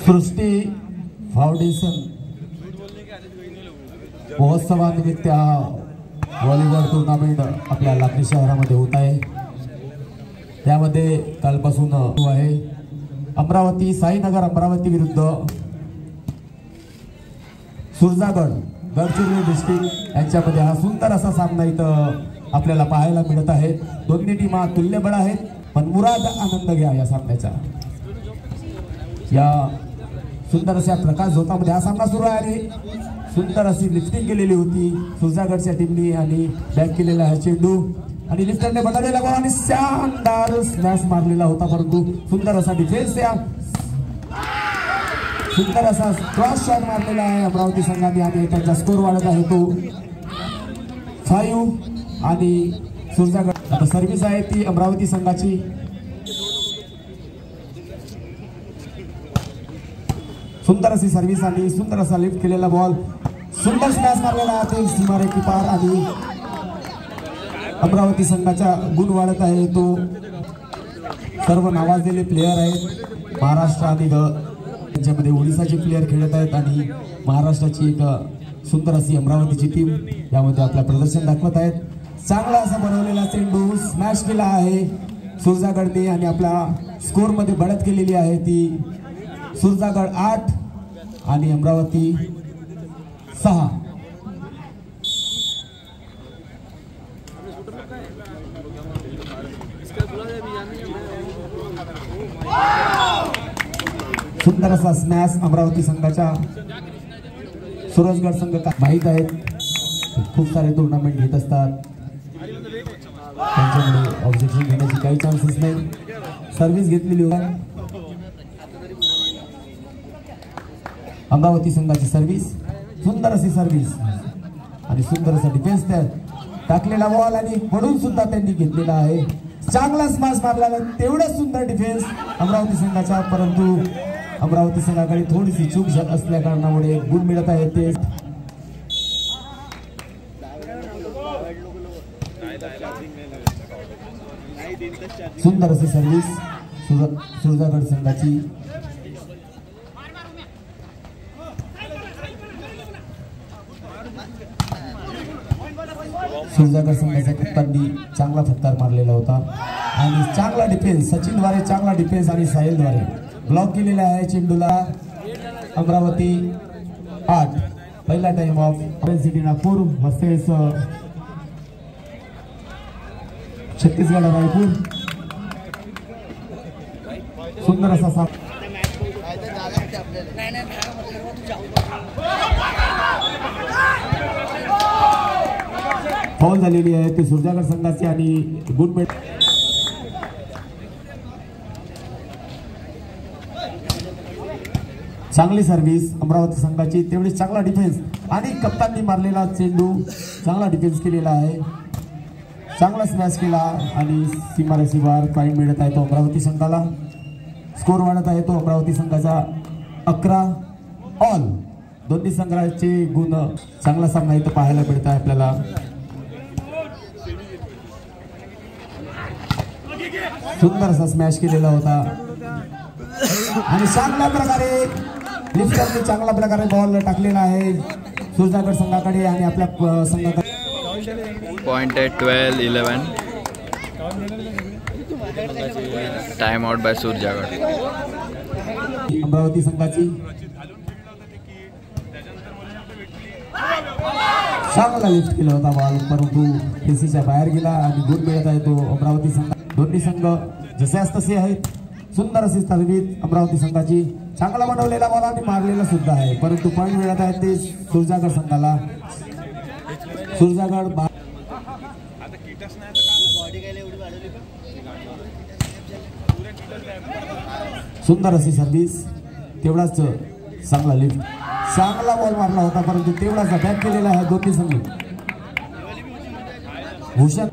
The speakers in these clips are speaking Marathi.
सृष्टी फाउंडेशन महोत्सवानिमित्त व्हॉलीबॉल टूर्नामेंट आपल्या लाखनी शहरामध्ये होत आहे। यामध्ये कालपासून सुरू आहे अमरावती साईनगर अमरावती विरुद्ध सुरजागड गडचिरोली डिस्ट्रिक्ट यांच्यामध्ये हा सुंदर असा सामना इथं आपल्याला पाहायला मिळत आहे। दोन्ही टीमा तुल्यबळ आहेत, पण मुराद आनंद घ्या या सामन्याचा। या सुंदर अशा प्रकाश झोतामध्ये हा सामना सुरू आहे आणि सुंदर अशी लिफ्टिंग केलेली होती सुरजागडच्या टीमनी आणि बॅक केलेला आहे चेंडू आणि लिफ्टरने बदललेला बॉल आणि शानदार स्मॅश मारलेला होता, परंतु सुंदर असा डिफेन्स या सुंदर असा क्रॉस शॉट मारलेला आहे अमरावती संघाने आणि त्यांचा स्कोर वाढत आहे तो 5 आणि सुरजागड आता सर्व्हिस आहे ती अमरावती संघाची। सुंदर अशी सर्व्हिस आणि सुंदर असा लिफ्ट केलेला बॉल, सुंदर स्मॅश मारलेला आहे सीमारेखी पार आणि अमरावती संघाचा गुण वाढत आहे। तो सर्व नावाजलेले प्लेयर आहेत महाराष्ट्र आणि त्यांच्यामध्ये ओडिसाचे प्लेयर खेळत आहेत आणि महाराष्ट्राची एक सुंदर अशी अमरावतीची टीम यामध्ये आपलं प्रदर्शन दाखवत आहेत। चांगला असा बनवलेला चेंडू स्मॅश केला आहे सुरजागडने आणि आपल्या स्कोर मध्ये बढ़त केलेली आहे ती सुरजागड 8 आणि अमरावती 6। सुंदर असा स्मॅश अमरावती संघाच्या सुरजगड संघ माहीत आहेत, खूप सारे टुर्नामेंट घेत असतात, त्यांच्यामुळे ऑब्जेक्शन घेण्याची काही चान्सेस नाही। सर्व्हिस घेतलेली होती अमरावती संघाची सर्व्हिस, सुंदर अशी सर्व्हिस आणि सुंदर असा डिफेन्स टाकलेला बॉल आणि पडून सुद्धा त्यांनी घेतलेला आहे। चांगला स्मॅश मारलेला तेवढं सुंदर डिफेन्स अमरावती संघाचा, परंतु अमरावती संघाकडे थोडीशी चूक असल्या कारणामुळे गुण मिळत आहे ते। सुंदर अशी सर्व्हिस सुरजागड संघाची। सुरजागड संघाच्या कप्ताननी चांगला फटकार मारलेला होता आणि चांगला डिफेन्स सचिन द्वारे चांगला डिफेन्स आणि साहिल द्वारे ब्लॉक केलेला आहे चेंडूला। अमरावती 8 पहिला time of city Nagpur versus Chhattisgarh Raipur. सुंदर असा फाउल झालेली आहे ते सुरजागड संघाची आणि गुड मेट चांगली सर्व्हिस अमरावती संघाची, तेवढी चांगला डिफेन्स आणि कप्ताननी मारलेला चेंडू, चांगला डिफेन्स केलेला आहे, चांगला स्मॅश केला आणि सीमारेषेवर पॉइंट मिळत आहे तो अमरावती संघाला. स्कोर वाढत आहे तो अमरावती संघाचा 11 ऑल. दोन्ही संघाचे गुण, चांगला सामना इथं पाहायला मिळत आहे आपल्याला. सुंदर असा स्मॅश केलेला होता आणि चांगल्या प्रकारे लिफ्टरने चांगल्या प्रकारे बॉल टाकलेला आहे सुरजागड संघाकडे आणि आपल्या संघाकडे. पॉइंट आहे 12-11. Time out by Surjagad. Amravati संघाची चांगला लिफ्ट केला होता बॉल, परंतु पेसीच्या बाहेर गेला आणि गुण मिळत आहे तो अमरावती संघ. दोन्ही संघ जसेच तसे आहेत. सुंदर अशी सर्व्हिस अमरावती संघाची, चांगला बनवलेला बॉल आणि मारलेला सुद्धा आहे, परंतु पॉइंट मिळत आहे ते सुरजागड संघाला. सुरजागड सुंदर अशी सर्व्हिस, तेवढाच चांगला लिफ्ट, चांगला बॉल मारला होता, परंतु तेवढाच बॅक केलेला आहे दोन्ही संघ. भूषण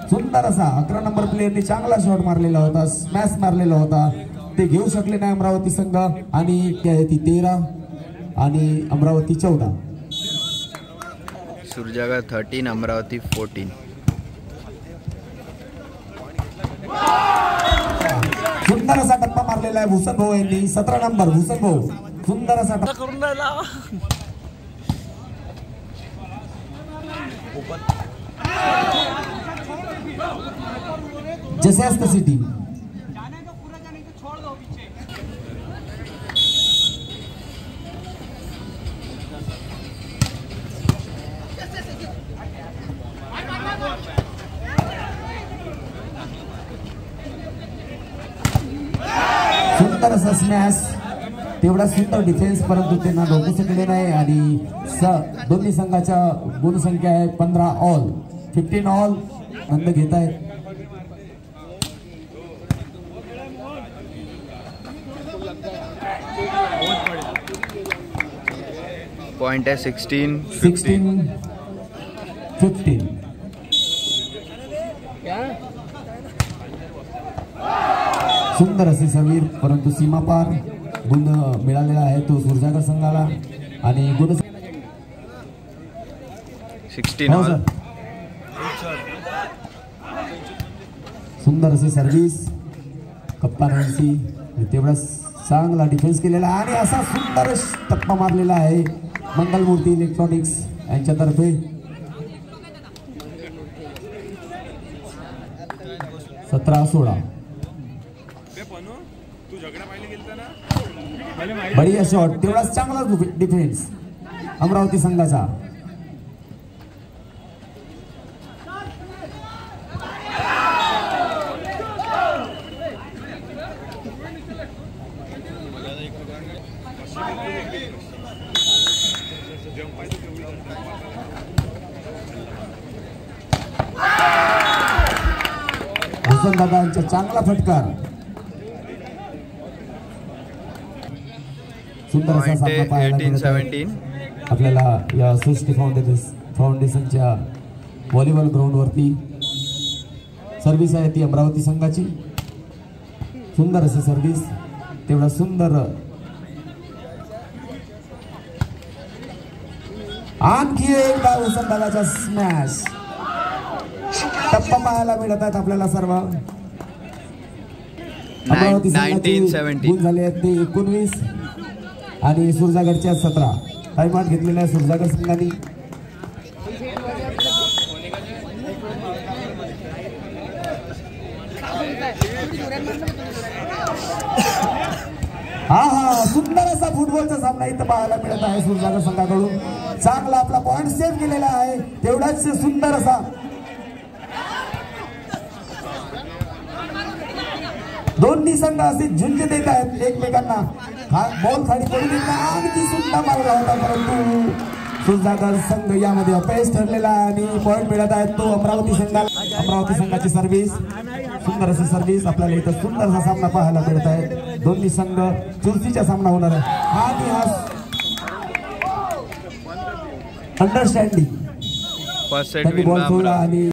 सुंदर असा 11 नंबर प्लेयरने चांगला शॉट मारलेला होता, स्मॅश मारलेला होता, ते घेऊ शकले नाही अमरावती संघ. आणि ती आहे ती 13 आणि अमरावती 14. सुरजागड 13, अमरावती 14. सुंदर असा टप्पा मारलेला आहे भूषण भाऊ यांनी. 17 नंबर भूषण भाऊ, सुंदर असा टप्पा करून राहिला. जैसे तशी टीम. सुंदर असा स्मॅश, तेवढा सुंदर डिफेन्स, परंतु त्यांना रोखू शकले नाही. आणि दोन्ही संघाच्या गुणसंख्या आहे 15 ऑल. 15 ऑल नंद घेत आहेत. पॉइंट आहे 16-15. सुंदर असे सर्व्हिस, परंतु सीमापार गुण मिळालेला आहे तो सुरजागड संघाला. आणि गुण 16 ऑल. सुंदर असे सर्व्हिस कप्तानांची, तेवढा चांगला डिफेन्स केलेला आणि असा सुंदर टप्पा मारलेला आहे मंगलमूर्ती इलेक्ट्रॉनिक्स यांच्यातर्फे. 17-16. बढिया शॉट, तेवढाच चांगला डिफेन्स अमरावती संघाचा. भूषण दादांचा चांगला फटकार. सुंदर असा सामना पाहायला मिळत आहे आपल्याला या सृष्टी फाउंडेशनच्या व्हॉलीबॉल ग्राउंड वरती. सर्व्हिस आहे ती अमरावती संघाची. सुंदर अशी सर्व्हिस, तेवढा सुंदर. आणखी एकदा भूषण दादाचा स्मॅश, टप्पा पाहायला मिळत आहेत आपल्याला सर्व. अमरावती संघाचे गुण झाले आहेत ते 19 आणि सुरजागडच्या 17. टाइम आउट घेतलेला आहे सुरजागड संघाने. सुंदर असा फुटबॉलचा सामना इथं पाहायला मिळत आहे सुरजागड संघाकडून. चांगला आपला पॉइंट सेव्ह केलेला आहे, तेवढाच सुंदर असा. दोन्ही संघ असे झुंज देत आहेत एकमेकांना. बॉल खाली पडू देत नाही. आणखी सुंदर मारला होता, परंतु सुरजागर संघ यामध्ये अपयश ठरलेला आणि पॉईंट मिळत आहेत तो अमरावती संघाला. अमरावती संघाची सर्व्हिस, सुंदर अशी सर्व्हिस. आपल्याला इथं सुंदर असा सामना पाहायला मिळत आहे. दोन्ही संघ चुरशीचा सामना होणार आहे. आणि हा फर्स्ट सेट त्यांनी विन बॉल सोडला आणि